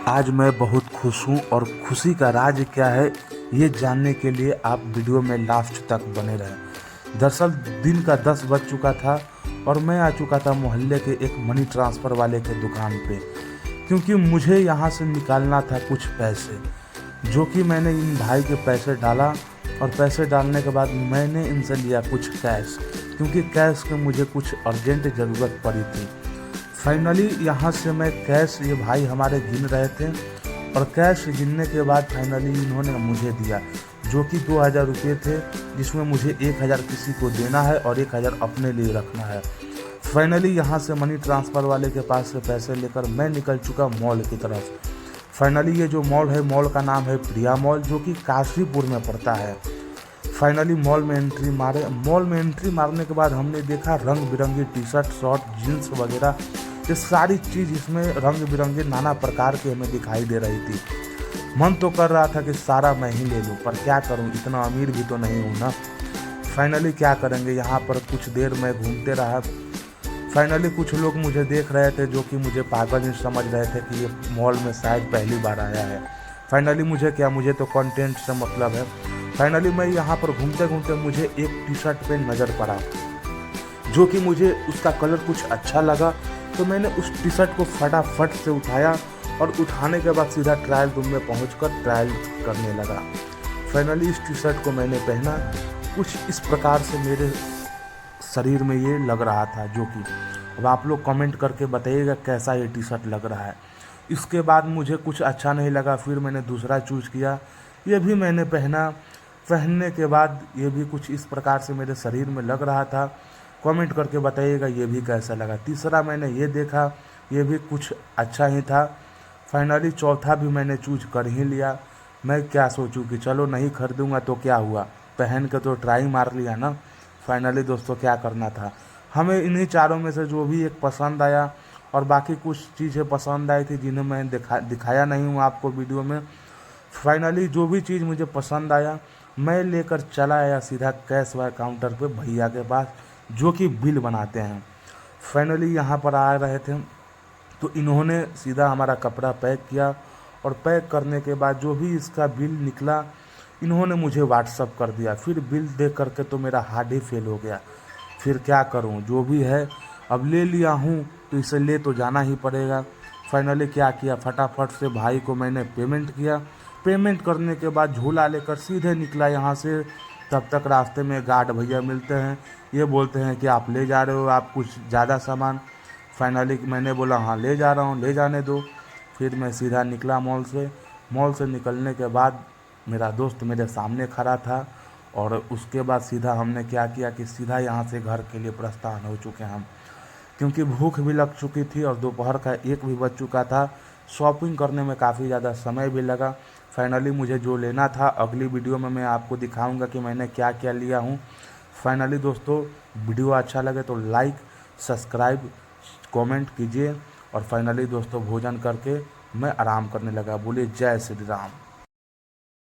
आज मैं बहुत खुश हूँ और खुशी का राज क्या है ये जानने के लिए आप वीडियो में लास्ट तक बने रहें। दरअसल दिन का 10 बज चुका था और मैं आ चुका था मोहल्ले के एक मनी ट्रांसफ़र वाले के दुकान पे, क्योंकि मुझे यहाँ से निकालना था कुछ पैसे, जो कि मैंने इन भाई के पैसे डाला। और पैसे डालने के बाद मैंने इनसे लिया कुछ कैश, क्योंकि कैश की मुझे कुछ अर्जेंट ज़रूरत पड़ी थी। फाइनली यहाँ से मैं कैश, ये भाई हमारे गिन रहे थे और कैश गिनने के बाद फाइनली इन्होंने मुझे दिया, जो कि 2000 रुपये थे, जिसमें मुझे 1000 किसी को देना है और 1000 अपने लिए रखना है। फाइनली यहाँ से मनी ट्रांसफ़र वाले के पास से पैसे लेकर मैं निकल चुका मॉल की तरफ। फाइनली ये जो मॉल है, मॉल का नाम है प्रिया मॉल, जो कि काशीपुर में पड़ता है। फाइनली मॉल में एंट्री मारे। मॉल में एंट्री मारने के बाद हमने देखा रंग बिरंगी टी शर्ट, शॉर्ट, जीन्स वगैरह, ये सारी चीज़ इसमें रंग बिरंगे नाना प्रकार की हमें दिखाई दे रही थी। मन तो कर रहा था कि सारा मैं ही ले लूँ, पर क्या करूँ, इतना अमीर भी तो नहीं हूँ ना। फाइनली क्या करेंगे, यहाँ पर कुछ देर मैं घूमते रहा। फाइनली कुछ लोग मुझे देख रहे थे, जो कि मुझे पागल ही समझ रहे थे कि ये मॉल में शायद पहली बार आया है। फाइनली मुझे क्या, मुझे तो कंटेंट से मतलब है। फाइनली मैं यहाँ पर घूमते घूमते मुझे एक टी शर्ट पे नज़र पड़ा, जो कि मुझे उसका कलर कुछ अच्छा लगा, तो मैंने उस टी शर्ट को फटाफट से उठाया और उठाने के बाद सीधा ट्रायल रूम में पहुंचकर ट्रायल करने लगा। फाइनली इस टी शर्ट को मैंने पहना, कुछ इस प्रकार से मेरे शरीर में ये लग रहा था, जो कि अब आप लोग कमेंट करके बताइएगा कैसा ये टी शर्ट लग रहा है। इसके बाद मुझे कुछ अच्छा नहीं लगा, फिर मैंने दूसरा चूज़ किया, ये भी मैंने पहना। पहनने के बाद ये भी कुछ इस प्रकार से मेरे शरीर में लग रहा था, कमेंट करके बताइएगा ये भी कैसा लगा। तीसरा मैंने ये देखा, ये भी कुछ अच्छा ही था। फाइनली चौथा भी मैंने चूज कर ही लिया। मैं क्या सोचूं कि चलो नहीं खरीदूंगा तो क्या हुआ, पहन के तो ट्राई मार लिया ना। फाइनली दोस्तों क्या करना था, हमें इन्हीं चारों में से जो भी एक पसंद आया, और बाकी कुछ चीज़ें पसंद आई थी जिन्हें मैं दिखाया नहीं हूँ आपको वीडियो में। फाइनली जो भी चीज़ मुझे पसंद आया मैं लेकर चला आया सीधा कैश वाले काउंटर पे भैया के पास, जो कि बिल बनाते हैं। फाइनली यहाँ पर आ रहे थे तो इन्होंने सीधा हमारा कपड़ा पैक किया, और पैक करने के बाद जो भी इसका बिल निकला इन्होंने मुझे व्हाट्सअप कर दिया। फिर बिल देख करके तो मेरा हार्ट ही फेल हो गया। फिर क्या करूँ, जो भी है अब ले लिया हूँ तो इसे ले तो जाना ही पड़ेगा। फाइनली क्या किया, फटाफट से भाई को मैंने पेमेंट किया। पेमेंट करने के बाद झोला लेकर सीधे निकला यहाँ से। तब तक रास्ते में गार्ड भैया मिलते हैं, ये बोलते हैं कि आप ले जा रहे हो आप कुछ ज़्यादा सामान। फाइनली मैंने बोला हाँ ले जा रहा हूँ, ले जाने दो। फिर मैं सीधा निकला मॉल से। मॉल से निकलने के बाद मेरा दोस्त मेरे सामने खड़ा था, और उसके बाद सीधा हमने क्या किया कि सीधा यहाँ से घर के लिए प्रस्थान हो चुके हम, क्योंकि भूख भी लग चुकी थी और दोपहर का 1 भी बज चुका था। शॉपिंग करने में काफ़ी ज़्यादा समय भी लगा। फाइनली मुझे जो लेना था अगली वीडियो में मैं आपको दिखाऊंगा कि मैंने क्या क्या लिया हूँ। फाइनली दोस्तों वीडियो अच्छा लगे तो लाइक, सब्सक्राइब, कमेंट कीजिए। और फाइनली दोस्तों भोजन करके मैं आराम करने लगा। बोलिए जय श्री राम।